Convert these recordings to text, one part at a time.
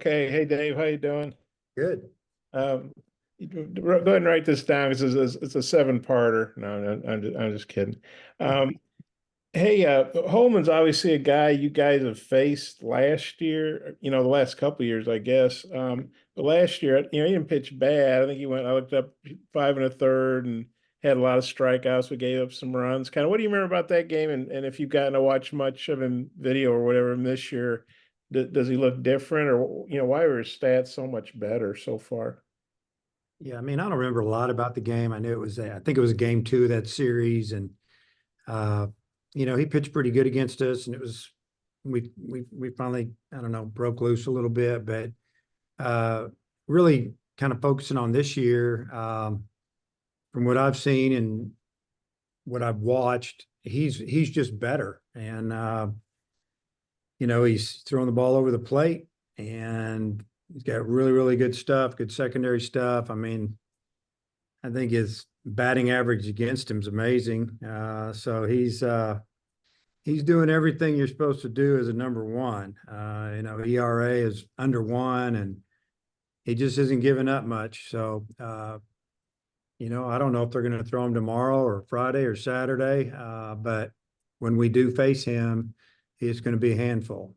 Okay, hey Dave, how you doing? Good. Um, go ahead and write this down. It's a seven-parter. No, no, I'm just kidding. Um, hey, Holman's obviously a guy you guys have faced last year. The last couple of years, I guess. But last year, he didn't pitch bad. I think he went. I looked up 5 1/3 and had a lot of strikeouts. We gave up some runs. Kind of, what do you remember about that game? And if you've gotten to watch much of him video or whatever him this year, does he look different, or why are his stats so much better so far? Yeah, I mean, I don't remember a lot about the game. I knew I think it was game two of that series, and uh, he pitched pretty good against us, and it was we finally, I don't know, broke loose a little bit, but uh, really kind of focusing on this year. From what I've seen and what I've watched, he's just better, and he's throwing the ball over the plate, and he's got really, really good stuff, good secondary stuff. I mean, I think his batting average against him is amazing. So he's doing everything you're supposed to do as a number one. ERA is under one, and he just isn't giving up much. So I don't know if they're going to throw him tomorrow or Friday or Saturday, but when we do face him, he's going to be a handful.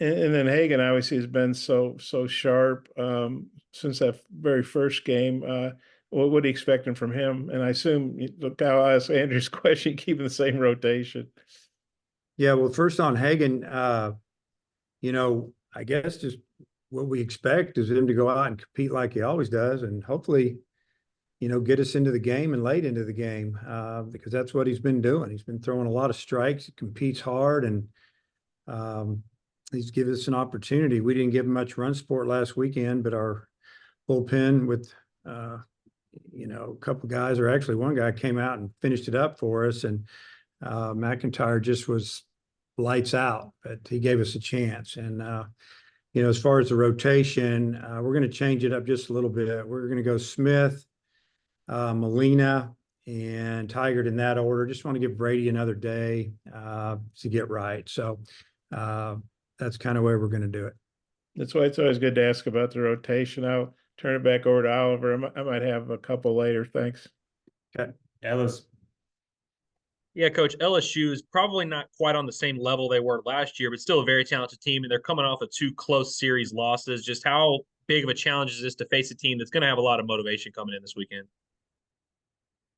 And then Hagan obviously has been so sharp since that very first game. What are you expecting from him? And I assume, look, I'll ask Andrew's question, keeping the same rotation. Yeah, well, first on Hagen, I guess just what we expect is him to go out and compete like he always does, and hopefully, get us into the game and late into the game, because that's what he's been doing. He's been throwing a lot of strikes, he competes hard, and um, he's given us an opportunity. We didn't give him much run support last weekend, but our bullpen with, a couple guys, or actually one guy came out and finished it up for us, and McIntyre just was lights out, but he gave us a chance. And as far as the rotation, we're going to change it up just a little bit. We're going to go Smith, Molina, and Tigert in that order. Just want to give Brady another day to get right. So that's kind of where we're going to do it. That's why it's always good to ask about the rotation. I'll turn it back over to Oliver. I might have a couple later. Thanks. Okay. Ellis. Yeah, Coach, LSU is probably not quite on the same level they were last year, but still a very talented team, and they're coming off of two close series losses. Just how big of a challenge is this to face a team that's going to have a lot of motivation coming in this weekend?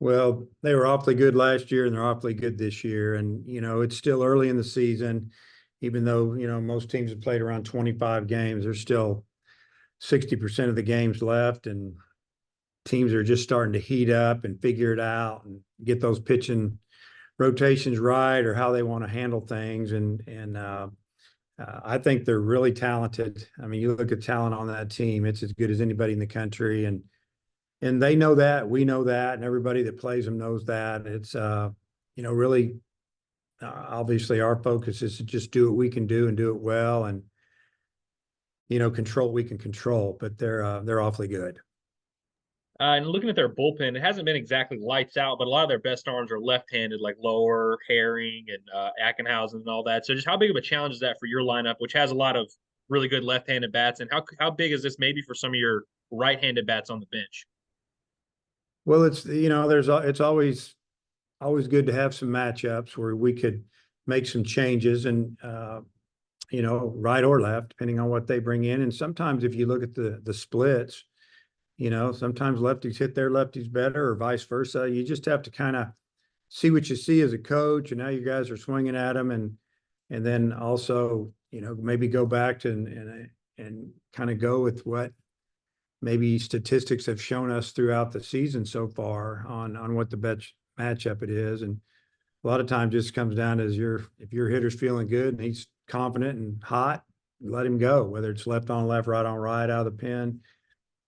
Well, they were awfully good last year, and they're awfully good this year. And, it's still early in the season, even though, most teams have played around 25 games. There's still 60% of the games left, and teams are just starting to heat up and figure it out and get those pitching rotations right, or how they want to handle things. And I think they're really talented. I mean, you look at talent on that team, it's as good as anybody in the country. And they know that, we know that, and everybody that plays them knows that. It's, really, obviously our focus is to just do what we can do and do it well, and, control what we can control, but they're awfully good. And looking at their bullpen, it hasn't been exactly lights out, but a lot of their best arms are left-handed, like Lower, Herring, and Ackenhausen and all that. So just how big of a challenge is that for your lineup, which has a lot of really good left-handed bats, and how big is this maybe for some of your right-handed bats on the bench? Well, it's always good to have some matchups where we could make some changes, and right or left, depending on what they bring in. And sometimes if you look at the splits, sometimes lefties hit their lefties better, or vice versa. You just have to kind of see what you see as a coach, and now you guys are swinging at them, and then also, maybe go back to and kind of go with what maybe statistics have shown us throughout the season so far on what the best matchup it is. And a lot of times just comes down to if your hitter's feeling good and he's confident and hot, let him go, whether it's left on left, right on right, out of the pen.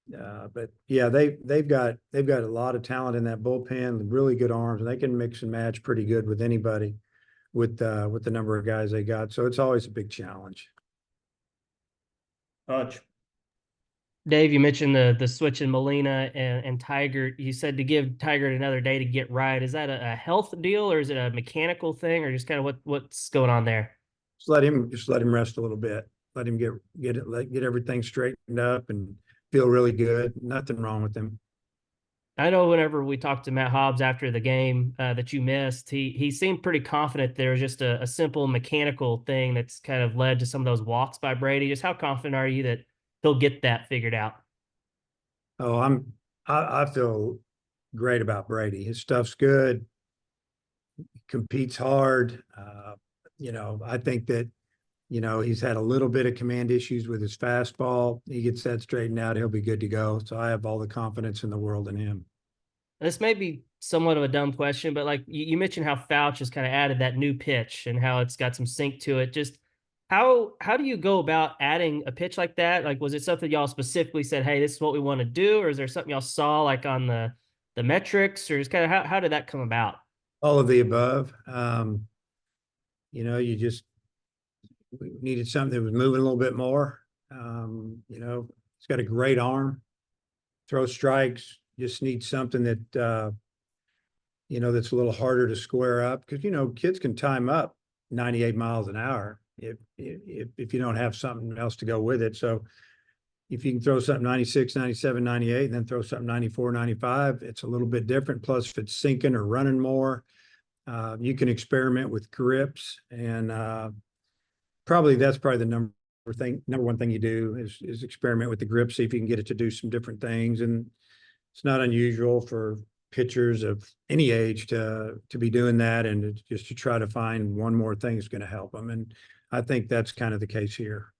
But yeah, they've got a lot of talent in that bullpen, really good arms, and they can mix and match pretty good with anybody with the number of guys they got. So it's always a big challenge. Hodge. Dave, you mentioned the switch in Molina and Tigert. You said to give Tigert another day to get right. Is that a health deal, or is it a mechanical thing, or just kind of what's going on there? Just let him rest a little bit. let him get everything straightened up and feel really good. Nothing wrong with him. I know whenever we talked to Matt Hobbs after the game that you missed, he seemed pretty confident there was just a simple mechanical thing that's kind of led to some of those walks by Brady. Just how confident are you that he'll get that figured out? Oh, I feel great about Brady. His stuff's good, competes hard. I think that, he's had a little bit of command issues with his fastball. He gets that straightened out, he'll be good to go. So I have all the confidence in the world in him. This may be somewhat of a dumb question, but like you mentioned how Fouch has kind of added that new pitch and how it's got some sync to it. Just how do you go about adding a pitch like that? Like, was it something y'all specifically said, "Hey, this is what we want to do," or is there something y'all saw like on the metrics, or just kind of how did that come about? All of the above. You just needed something that was moving a little bit more. He's got a great arm, throw strikes, just need something that, that's a little harder to square up because, kids can time up 98 miles an hour if you don't have something else to go with it. So if you can throw something 96, 97, 98, and then throw something 94, 95, it's a little bit different. Plus, if it's sinking or running more, you can experiment with grips, and that's probably the number one thing you do is experiment with the grip, see if you can get it to do some different things. And it's not unusual for pitchers of any age to be doing that, and just to try to find one more thing that's going to help them. And I think that's kind of the case here.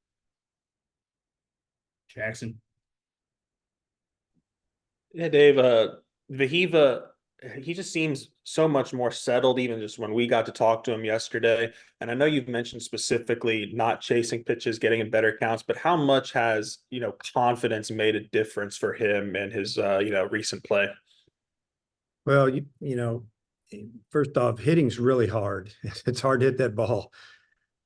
Jackson. Yeah, Dave, Vahiva, he just seems so much more settled, even just when we got to talk to him yesterday. And I know you've mentioned specifically not chasing pitches, getting in better counts, but how much has, confidence made a difference for him and his, recent play? Well, first off, hitting's really hard. It's hard to hit that ball.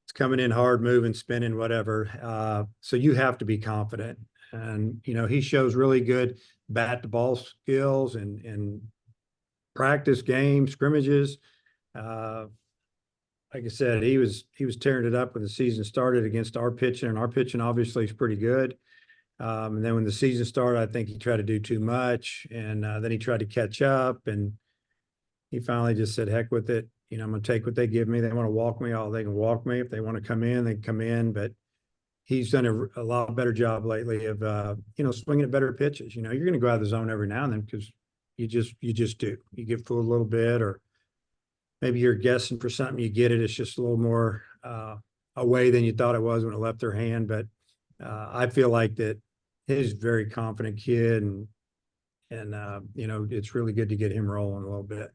It's coming in hard, moving, spinning, whatever. So you have to be confident. And, he shows really good bat to ball skills and practice games, scrimmages. Like I said, he was tearing it up when the season started against our pitching, and our pitching obviously is pretty good. And then when the season started, I think he tried to do too much, and then he tried to catch up, and he finally just said, "Heck with it. I'm going to take what they give me. They want to walk me, they can walk me. If they want to come in, they can come in." But he's done a lot better job lately of, swinging at better pitches. You're going to go out of the zone every now and then because you just do. You get fooled a little bit, or maybe you're guessing for something, you get it. It's just a little more away than you thought it was when it left their hand. But I feel like that he's a very confident kid, and it's really good to get him rolling a little bit.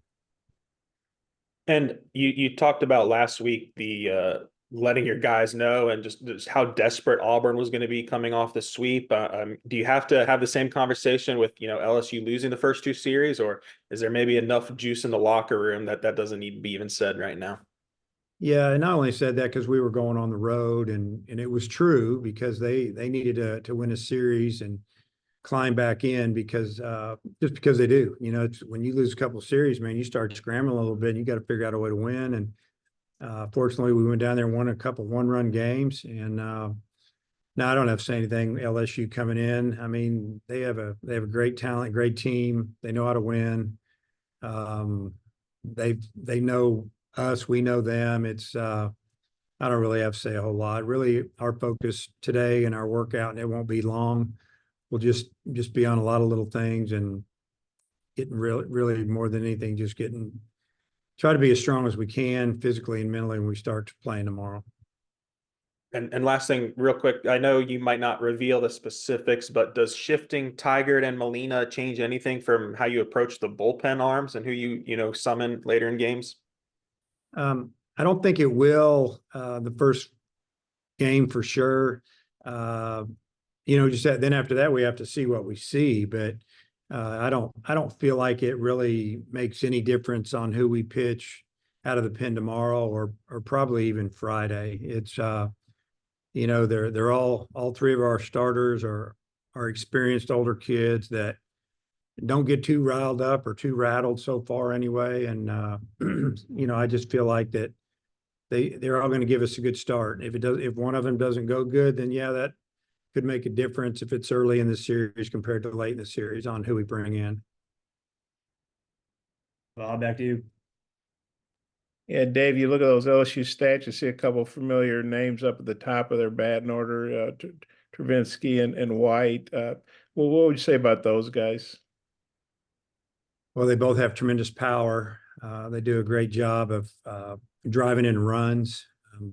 And you talked about last week the letting your guys know and just how desperate Auburn was going to be coming off the sweep. Do you have to have the same conversation with LSU losing the first two series, or is there maybe enough juice in the locker room that doesn't need to be even said right now? Yeah, and I only said that because we were going on the road, and it was true because they needed to win a series and climb back in because just because they do. It's when you lose a couple of series, man, you start scrambling a little bit, and you got to figure out a way to win. And fortunately, we went down there and won a couple one-run games. And now I don't have to say anything. LSU coming in, I mean, they have a great talent, great team. They know how to win. They know us, we know them. It's I don't really have to say a whole lot. Really, our focus today and our workout, and it won't be long, we'll just be on a lot of little things and getting really more than anything, just try to be as strong as we can physically and mentally when we start playing tomorrow. And last thing, real quick, I know you might not reveal the specifics, but does shifting Tigert and Molina change anything from how you approach the bullpen arms and who you summon later in games? I don't think it will the first game for sure. Just then after that, we have to see what we see. But I don't feel like it really makes any difference on who we pitch out of the pen tomorrow or probably even Friday. It's they're all three of our starters are experienced older kids that don't get too riled up or too rattled so far anyway. And I just feel like that they're all going to give us a good start. If one of them doesn't go good, then yeah, that could make a difference if it's early in the series compared to late in the series on who we bring in. Bob, back to you. Yeah, Dave, you look at those LSU stats, you see a couple familiar names up at the top of their batting order, Travinsky and White. Well, what would you say about those guys? Well, they both have tremendous power. They do a great job of driving in runs.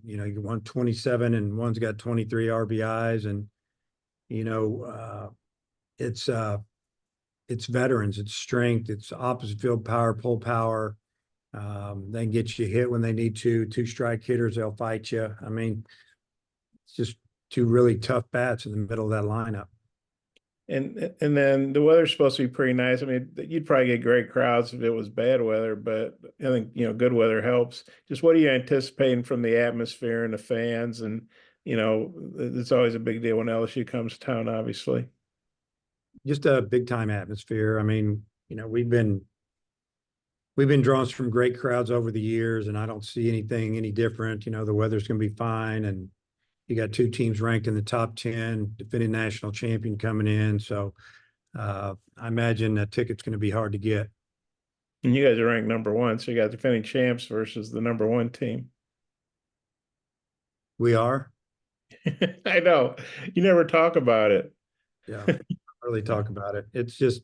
You know, you want 27 and one's got 23 RBIs, and you know, it's veterans, it's strength, it's opposite field power, pull power. They can get you hit when they need to. Two strike hitters, they'll fight you. I mean, it's just two really tough bats in the middle of that lineup. And then the weather's supposed to be pretty nice. I mean, you'd probably get great crowds if it was bad weather, but I think, you know, good weather helps. Just what are you anticipating from the atmosphere and the fans? And, you know, it's always a big deal when LSU comes to town, obviously. Just a big time atmosphere. I mean, you know, we've been drawing some great crowds over the years, and I don't see anything any different. You know, the weather's going to be fine, and you got two teams ranked in the top 10, defending national champion coming in. So I imagine that ticket's going to be hard to get. And you guys are ranked #1, so you got defending champs versus the #1 team. We are. I know. You never talk about it. Yeah, really talk about it. It's just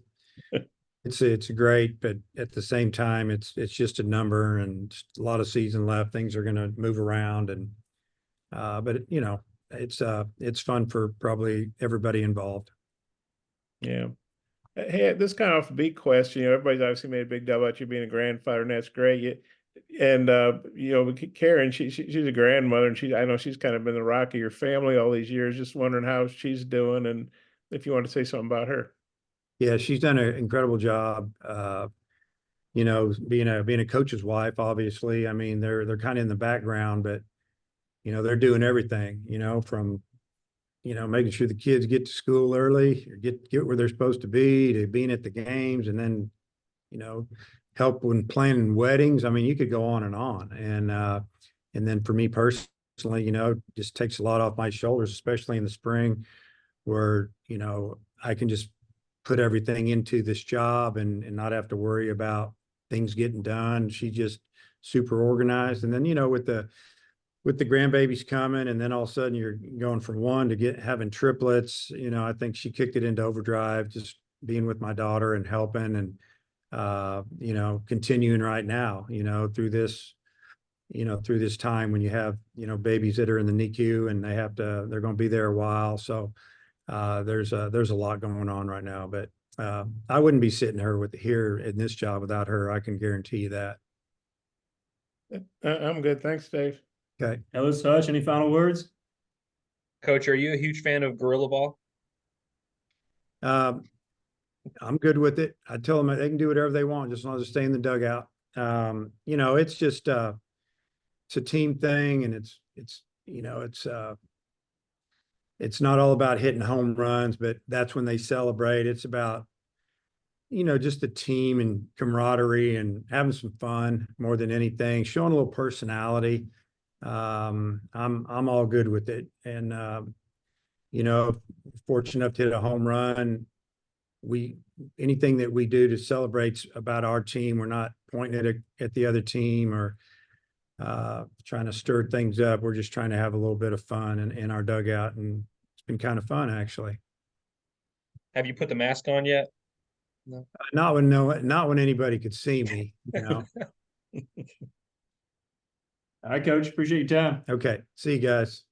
it's great, but at the same time, it's just a number and a lot of season left. Things are going to move around, and but you know, it's fun for probably everybody involved. Yeah. Hey, this kind of offbeat question. You know, everybody's obviously made a big deal about you being a grandfather, and that's great. And you know, Karen, she's a grandmother, and I know she's kind of been the rock of your family all these years. Just wondering how she's doing, and if you want to say something about her. Yeah, she's done an incredible job. You know, being a coach's wife, obviously. I mean, they're kind of in the background, but you know, they're doing everything. You know, from making sure the kids get to school early, or get where they're supposed to be, to being at the games, and then, you know, help when planning weddings. I mean, you could go on. And then for me personally, you know, just takes a lot off my shoulders, especially in the spring, where, you know, I can just put everything into this job and not have to worry about things getting done. She's just super organized. And then, you know, with the grandbabies coming, and then all of a sudden you're going from one to having triplets, you know, I think she kicked it into overdrive, just being with my daughter and helping, and you know, continuing right now, you know, through this time when you have, you know, babies that are in the NICU and they're going to be there a while. So there's a lot going on right now, but I wouldn't be sitting here in this job without her. I can guarantee you that. I'm good. Thanks, Dave. Okay. Ellis Hutch, any final words? Coach, are you a huge fan of Gorilla Ball? I'm good with it. I tell them they can do whatever they want, just as long as they stay in the dugout. You know, it's just it's a team thing, and it's you know, it's not all about hitting home runs, but that's when they celebrate. It's about, you know, just the team and camaraderie and having some fun more than anything, showing a little personality. I'm all good with it. And you know, fortunate enough to hit a home run. Anything that we do to celebrate about our team, we're not pointing at the other team or trying to stir things up. We're just trying to have a little bit of fun in our dugout, and it's been kind of fun, actually. Have you put the mask on yet? No. Not when anybody could see me, you know. All right, Coach. Appreciate your time. Okay, see you guys.